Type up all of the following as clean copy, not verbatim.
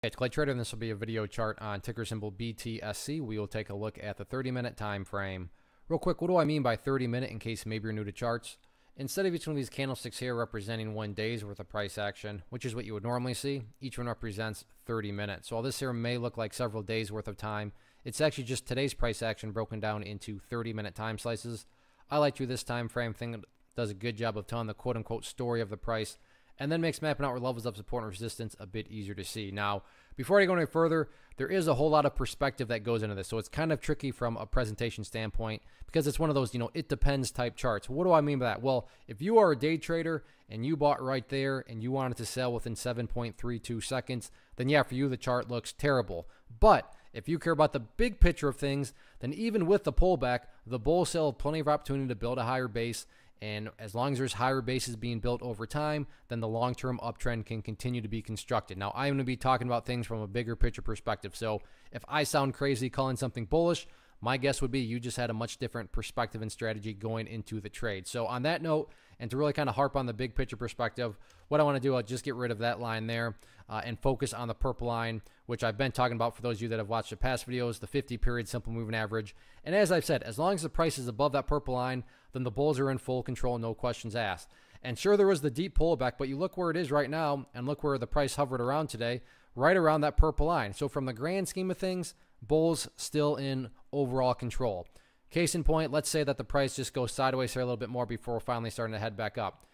Hey, it's Clay Trader, and this will be a video chart on ticker symbol BTSC. We will take a look at the 30-minute time frame. Real quick, what do I mean by 30-minute in case maybe you're new to charts? Instead of each one of these candlesticks here representing 1 day's worth of price action, which is what you would normally see, each one represents 30 minutes. So while this here may look like several days worth of time, it's actually just today's price action broken down into 30-minute time slices. I like to this time frame thing that does a good job of telling the quote-unquote story of the price, and then makes mapping out where levels of support and resistance a bit easier to see. Now, before I go any further, there is a whole lot of perspective that goes into this. So it's kind of tricky from a presentation standpoint because it's one of those, it depends type charts. What do I mean by that? Well, if you are a day trader and you bought right there and you wanted to sell within 7.32 seconds, then yeah, for you, the chart looks terrible. But if you care about the big picture of things, then even with the pullback, the bulls still have plenty of opportunity to build a higher base. And as long as there's higher bases being built over time, then the long-term uptrend can continue to be constructed. Now, I'm going to be talking about things from a bigger picture perspective. So if I sound crazy calling something bullish, my guess would be you just had a much different perspective and strategy going into the trade. So on that note, and to really kind of harp on the big picture perspective, what I want to do, I'll just get rid of that line there and focus on the purple line, which I've been talking about for those of you that have watched the past videos, the 50-period simple moving average. And as I've said, as long as the price is above that purple line, then the bulls are in full control, no questions asked. And sure, there was the deep pullback, but you look where it is right now and look where the price hovered around today, right around that purple line. So from the grand scheme of things, bulls still in overall control. Case in point, let's say that the price just goes sideways here a little bit more before finally starting to head back up.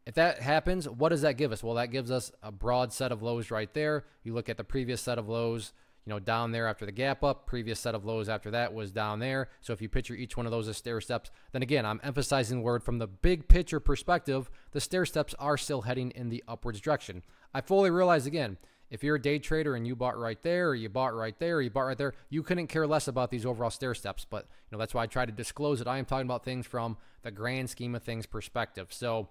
If that happens, what does that give us? Well, that gives us a broad set of lows right there. You look at the previous set of lows, down there after the gap up. Previous set of lows after that was down there. So if you picture each one of those as stair steps, then again, I'm emphasizing the word from the big picture perspective, the stair steps are still heading in the upwards direction. I fully realize, again, if you're a day trader and you bought right there, or you bought right there, or you bought right there, you couldn't care less about these overall stair steps. But that's why I try to disclose it. I am talking about things from the grand scheme of things perspective. So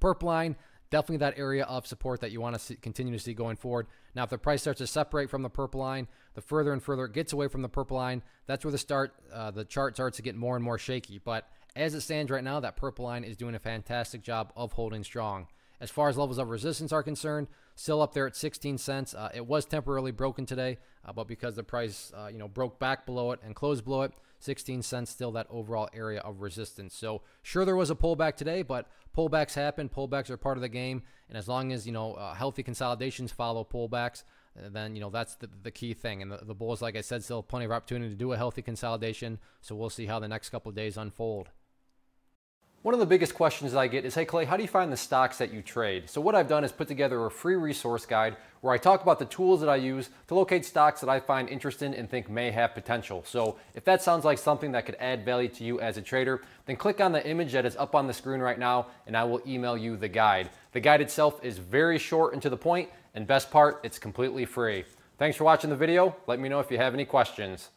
purple line, definitely that area of support that you want to continue to see going forward. Now, if the price starts to separate from the purple line, the further and further it gets away from the purple line, that's where the chart starts to get more and more shaky. But as it stands right now, that purple line is doing a fantastic job of holding strong. As far as levels of resistance are concerned, still up there at 16 cents. It was temporarily broken today, but because the price, broke back below it and closed below it, 16 cents still that overall area of resistance. So sure, there was a pullback today, but pullbacks happen. Pullbacks are part of the game, and as long as healthy consolidations follow pullbacks, then that's the key thing. And the bulls, like I said, still have plenty of opportunity to do a healthy consolidation. So we'll see how the next couple of days unfold. One of the biggest questions that I get is, hey Clay, how do you find the stocks that you trade? So what I've done is put together a free resource guide where I talk about the tools that I use to locate stocks that I find interesting and think may have potential. So if that sounds like something that could add value to you as a trader, then click on the image that is up on the screen right now and I will email you the guide. The guide itself is very short and to the point, and best part, it's completely free. Thanks for watching the video. Let me know if you have any questions.